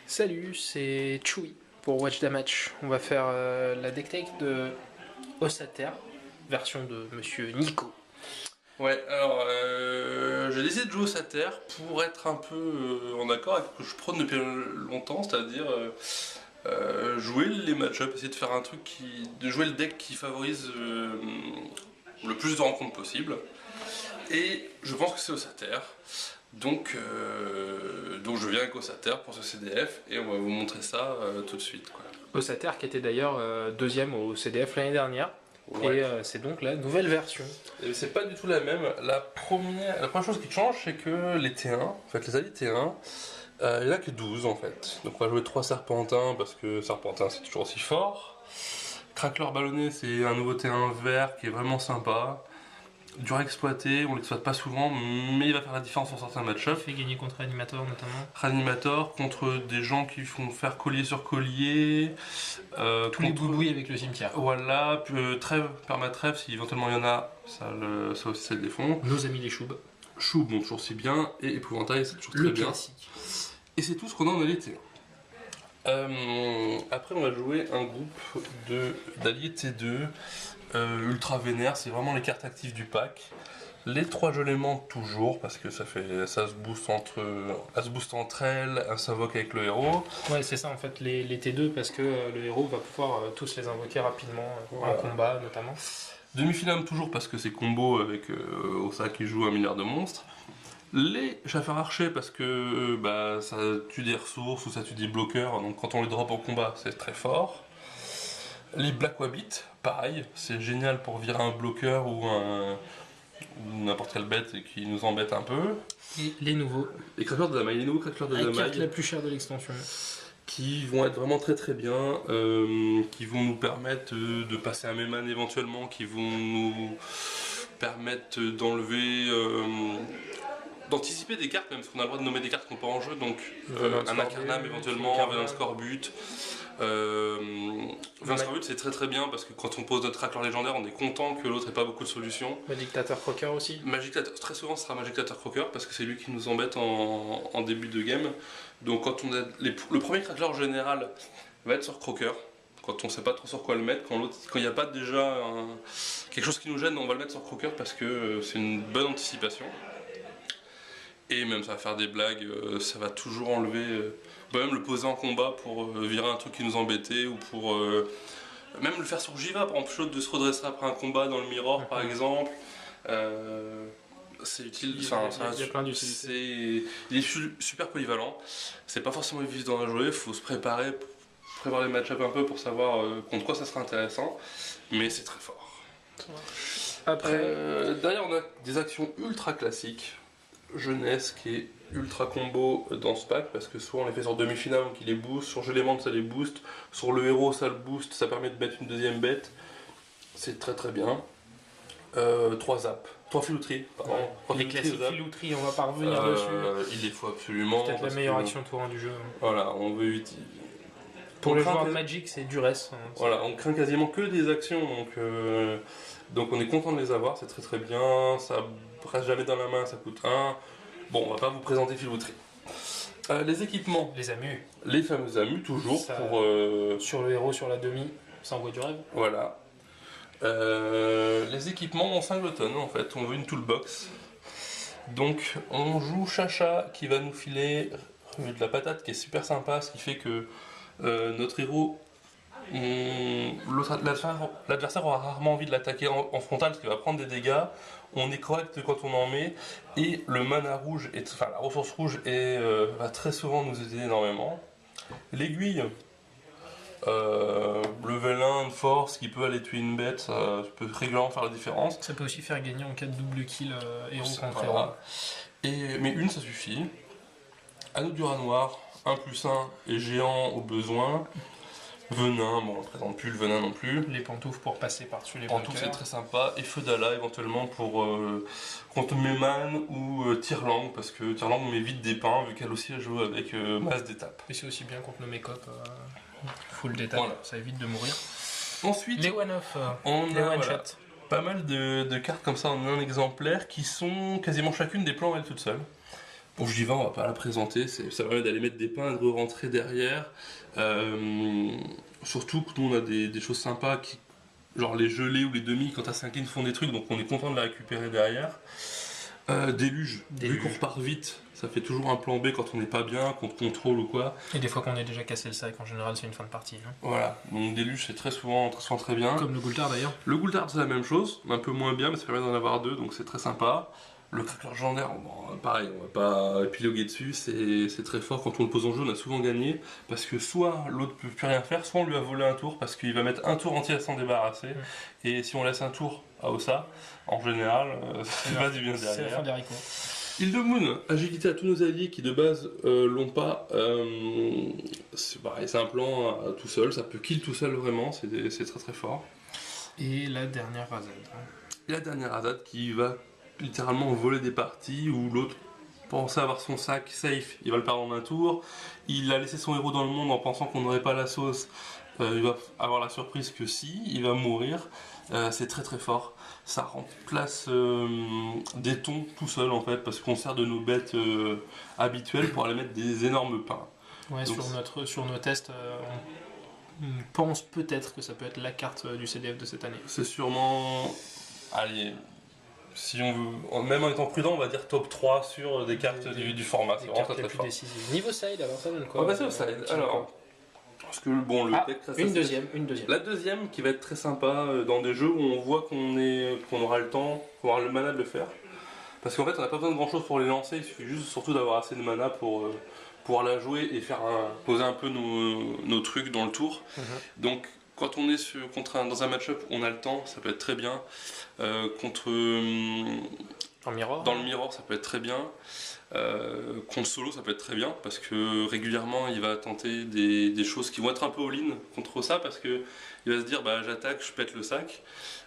Salut, c'est Chewy pour Watch Damage. On va faire la deck tech de Ossater, version de Monsieur Nico. Ouais, alors j'ai décidé de jouer au Sater pour être un peu en accord avec ce que je prône depuis longtemps, c'est-à-dire jouer les match-ups, essayer de faire un truc de jouer le deck qui favorise le plus de rencontres possible. Et je pense que c'est au Sater. Donc je viens avec Ossater pour ce CDF et on va vous montrer ça tout de suite, quoi. Ossater qui était d'ailleurs deuxième au CDF l'année dernière. Ouais. Et c'est donc la nouvelle version. Et c'est pas du tout la même. La première chose qui change, c'est que les T1, en fait les alliés T1, il n'y en a que 12 en fait. Donc on va jouer 3 Serpentins parce que Serpentin c'est toujours aussi fort. Craqueleur ballonné, c'est un nouveau T1 vert qui est vraiment sympa. Dur à exploiter, on l'exploite pas souvent, mais il va faire la différence sur certains match-ups. Il fait gagner contre Animator notamment. Ranimator contre des gens qui font faire collier sur collier. Tous les boubouilles avec le cimetière. Voilà, trêve, perma-trêve, si éventuellement il y en a, ça aussi ça le défend. Nos amis les choubs. Chou, bon, toujours si bien, et épouvantail, c'est toujours très Le bien. classique. Et c'est tout ce qu'on a en LT. Après, on va jouer un groupe d'alliés T2 ultra vénère, c'est vraiment les cartes actives du pack. Les 3 je les monte toujours parce que ça se booste entre elles, elles s'invoquent avec le héros. Ouais, c'est ça en fait, les T2 parce que le héros va pouvoir tous les invoquer rapidement en combat notamment. Demi-finale toujours parce que c'est combo avec Ossa qui joue 1 milliard de monstres. Les chasseurs archers parce que ça tue des ressources ou ça tue des bloqueurs, donc quand on les drop en combat c'est très fort. Les Black Wabbit, pareil, c'est génial pour virer un bloqueur ou n'importe quelle bête qui nous embête un peu. Et les nouveaux. Les craqueurs de Damaï, les nouveaux craqueurs de La carte Damaï la plus chère de l'extension. qui vont être vraiment très très bien, qui vont nous permettre de passer un Mehman éventuellement, qui vont nous permettre d'anticiper des cartes, même parce qu'on a le droit de nommer des cartes qui sont pas en jeu, donc un Incarnam éventuellement, Venom Scorbut. Venom Scorbut c'est très très bien parce que quand on pose notre craqueur légendaire, on est content que l'autre ait pas beaucoup de solutions. Dictateur Crocker aussi. Très souvent ce sera Dictateur Crocker parce que c'est lui qui nous embête en début de game. Donc quand on a le premier craqueur général va être sur Crocker. Quand on sait pas trop sur quoi le mettre, quand il n'y a pas déjà quelque chose qui nous gêne, on va le mettre sur Crocker parce que c'est une bonne anticipation. Et même ça va faire des blagues, ça va toujours enlever. On peut même le poser en combat pour virer un truc qui nous embêtait ou pour même le faire sur Jiva, par exemple, chaud de se redresser après un combat dans le Mirror par exemple. C'est utile, il y a plein d'utilités. Il est super polyvalent, c'est pas forcément évident à jouer, il faut se préparer, prévoir les match-ups un peu pour savoir contre quoi ça sera intéressant, mais c'est très fort. Après, derrière on a des actions ultra classiques. Jeunesse qui est ultra combo dans ce pack parce que soit on les fait sur demi-finale donc il les booste, sur Gélémante ça les booste, sur le héros ça le booste, ça permet de mettre une deuxième bête, c'est très très bien. 3 zaps, 3 filouteries, pardon. Les classiques filouteries, on va pas revenir dessus. Il les faut absolument. Peut-être la meilleure action tour 1 du jeu. Voilà, on veut utiliser. Pour les joueurs de Magic, c'est duresse. Voilà, on craint quasiment que des actions, donc on est content de les avoir, c'est très très bien, ça reste jamais dans la main, ça coûte 1. Bon, on va pas vous présenter filouterie. Les équipements. Les amus. Les fameux amus, toujours ça, pour. Sur le héros, sur la demi, ça envoie du rêve. Voilà. Les équipements en singleton, en fait, on veut une toolbox. Donc, on joue Chacha qui va nous filer de la patate qui est super sympa, ce qui fait que notre héros. L'adversaire aura rarement envie de l'attaquer en frontal parce qu'il va prendre des dégâts. On est correct quand on en met et le mana rouge, la ressource rouge va très souvent nous aider énormément. L'aiguille, level 1 de force qui peut aller tuer une bête, ça peut régulièrement faire la différence. Ça peut aussi faire gagner en cas de double kill héros contre héros. Mais une ça suffit. Anneau du rat noir, 1+1 et géant au besoin. Venin, bon on ne présente plus le venin non plus. Les pantoufles pour passer par-dessus les pantoufles c'est très sympa. Et feu d'Ala éventuellement pour contre Mehman ou Tirlang parce que Tirlang met vite des pains vu qu'elle aussi a joué avec masse d'étapes. Et c'est aussi bien contre nos mécopes, full d'étapes, voilà. Ça évite de mourir. Ensuite, les one-off, les one-shot. Pas mal de cartes comme ça en un exemplaire qui sont quasiment chacune des plans elles toutes seules. Ogiva, on va pas la présenter, ça permet d'aller mettre des pains et de rentrer derrière. Surtout que nous on a des choses sympas, genre les gelées ou les demi, quand t'as 5 lignes font des trucs, donc on est content de la récupérer derrière. Déluge, vu qu'on repart vite, ça fait toujours un plan B quand on n'est pas bien, qu'on te contrôle ou quoi. Et des fois qu'on est déjà cassé le sac, en général c'est une fin de partie. Hein. Voilà, donc déluge c'est très souvent très bien. Comme le Goultard d'ailleurs. Le Goultard c'est la même chose, un peu moins bien, mais ça permet d'en avoir 2, donc c'est très sympa. Le craqueur légendaire, bon, pareil, on va pas épiloguer dessus, c'est très fort. Quand on le pose en jeu, on a souvent gagné, parce que soit l'autre peut plus rien faire, soit on lui a volé un tour, parce qu'il va mettre un tour entier à s'en débarrasser, et si on laisse un tour à Ossa, en général, c'est pas du bien derrière. C'est la fin des haricots. Île de Moon, agilité à tous nos alliés qui de base l'ont pas. C'est pareil, c'est un plan tout seul, ça peut kill tout seul vraiment, c'est très très fort. Et la dernière Razad. La dernière Razad qui va littéralement voler des parties où l'autre pensait avoir son sac safe, il va le perdre en un tour. Il a laissé son héros dans le monde en pensant qu'on n'aurait pas la sauce. Il va avoir la surprise que si, il va mourir. C'est très très fort. Ça remplace des tons tout seul en fait, parce qu'on sert de nos bêtes habituelles pour aller mettre des énormes pains. Ouais, donc, sur nos tests, on pense peut-être que ça peut être la carte du CDF de cette année. C'est sûrement. Allez. Si on veut, même en étant prudent, on va dire top 3 sur des cartes du format. C'est vraiment très très fort. Niveau side, alors ça donne quoi? On va passer au side. Alors, parce que bon, le deck une deuxième. La deuxième qui va être très sympa dans des jeux où on voit qu'on aura le temps, qu'on aura le mana de le faire. Parce qu'en fait, on n'a pas besoin de grand chose pour les lancer, il suffit juste surtout d'avoir assez de mana pour pouvoir la jouer et faire poser un peu nos trucs dans le tour. Donc, quand on est dans un match-up où on a le temps, ça peut être très bien. Dans le mirror, ça peut être très bien. Contre solo, ça peut être très bien parce que régulièrement, il va tenter des choses qui vont être un peu all-in contre ça parce que il va se dire bah j'attaque, je pète le sac.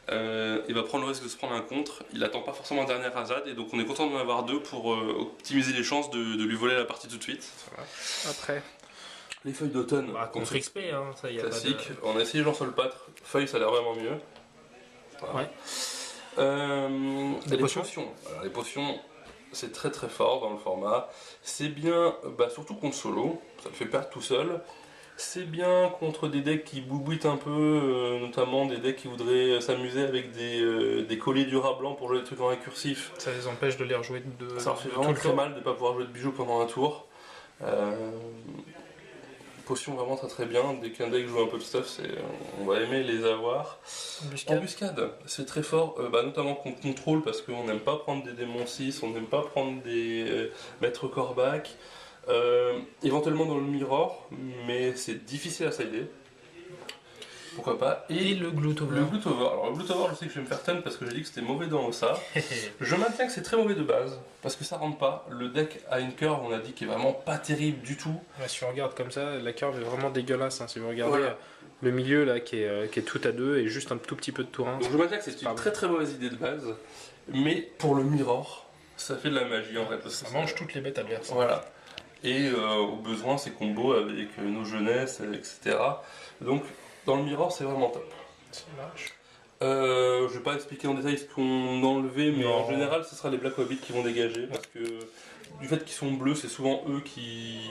Il va prendre le risque de se prendre un contre. Il attend pas forcément un dernier Razad et donc on est content d'en avoir 2 pour optimiser les chances de lui voler la partie tout de suite. Après. Les feuilles d'automne. Contre XP, hein, ça y a classique. pas de... On a essayé Jean sur le pâtre. Feuille, ça a l'air vraiment mieux. Voilà. Ouais. Les potions. Alors, les potions, c'est très très fort dans le format. C'est bien, surtout contre solo. Ça le fait perdre tout seul. C'est bien contre des decks qui boubouitent un peu, notamment des decks qui voudraient s'amuser avec des colliers durs à blanc pour jouer des trucs en récursif. Ça les empêche de les rejouer ça leur fait vraiment très mal de ne pas pouvoir jouer de bijoux pendant un tour. Potions vraiment très très bien. Dès qu'un deck joue un peu de stuff, on va aimer les avoir. Embuscade, c'est très fort, notamment contre contrôle parce qu'on n'aime pas prendre des démons 6, on n'aime pas prendre des maîtres corbac. Éventuellement dans le mirror, mais c'est difficile à sider. Pourquoi pas. Et le Glootover. Le Glootover. Alors le Glootover, je sais que je vais me faire tonne parce que j'ai dit que c'était mauvais dans Ossa. Je maintiens que c'est très mauvais de base parce que ça rentre pas. Le deck a une curve, on a dit, qui est vraiment pas terrible du tout. Ouais, si on regarde comme ça, la curve est vraiment dégueulasse. Hein. Si vous regardez le milieu là qui est tout à 2 et juste un tout petit peu de tour 1. Donc je maintiens que c'est une très très mauvaise idée de base, mais pour le mirror, ça fait de la magie en fait. Parce que ça mange toutes les bêtes adverses. Voilà. Et au besoin, c'est combo avec nos jeunesses, etc. Donc, dans le mirror, c'est vraiment top. Ça marche. Je vais pas expliquer en détail ce qu'on a enlevé, mais en général, ce sera les Black Hobbits qui vont dégager, parce que du fait qu'ils sont bleus, c'est souvent eux qui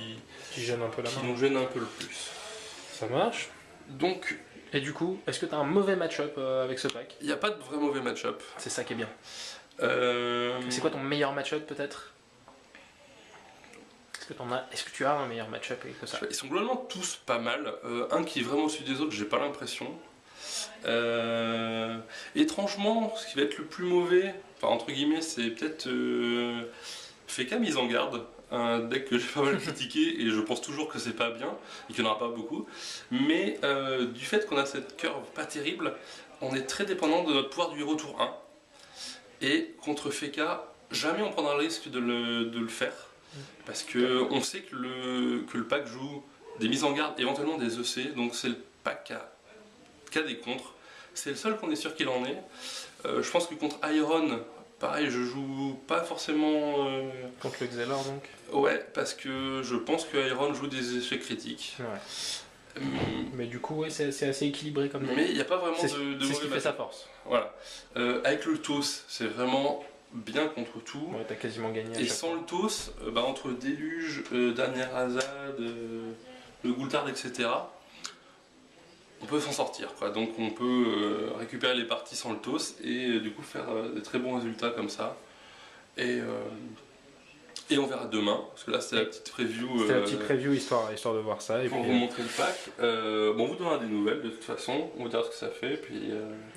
gênent un peu la main. Qui nous gênent un peu le plus. Ça marche. Donc, et du coup, est-ce que tu as un mauvais match-up avec ce pack? Il n'y a pas de vrai mauvais match-up. C'est ça qui est bien. C'est quoi ton meilleur match-up peut-être? Est-ce que tu as un meilleur match-up avec ça? Ils sont globalement tous pas mal. Un qui est vraiment au-dessus des autres, j'ai pas l'impression. Étrangement, ce qui va être le plus mauvais, enfin entre guillemets, c'est peut-être Feka mise en garde. Un deck que j'ai pas mal critiqué et je pense toujours que c'est pas bien et qu'il n'y en aura pas beaucoup. Mais du fait qu'on a cette curve pas terrible, on est très dépendant de notre pouvoir du héros tour 1. Et contre Feka, jamais on prendra le risque de le faire. Parce qu'on sait que le pack joue des mises en garde, éventuellement des EC, donc c'est le pack qui a des contres. C'est le seul qu'on est sûr qu'il en est. Je pense que contre Iron, pareil, je joue pas forcément... Contre le Xelor donc? Ouais, parce que je pense que Iron joue des effets critiques. Ouais. Mais du coup, ouais, c'est assez équilibré comme ça. Mais il n'y a pas vraiment de c'est ce qui fait sa force. Voilà. Avec le TOS, c'est vraiment bien contre tout. Ouais, t'as quasiment gagné à Et chaque sans fois. le TOS, entre Déluge, Dernière Azad, le Goultard, etc., on peut s'en sortir, quoi. Donc on peut récupérer les parties sans le TOS et du coup faire des très bons résultats comme ça. Et, euh, et on verra demain, parce que là c'était la petite preview. C'était la petite preview histoire de voir ça. Et Pour puis, vous montrer le pack. Bon, on vous donnera des nouvelles de toute façon, on vous dira ce que ça fait,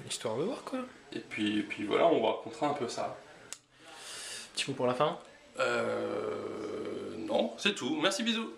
histoire de voir quoi. et puis voilà, on vous racontera un peu ça. Petit mot pour la fin. Non, c'est tout. Merci, bisous.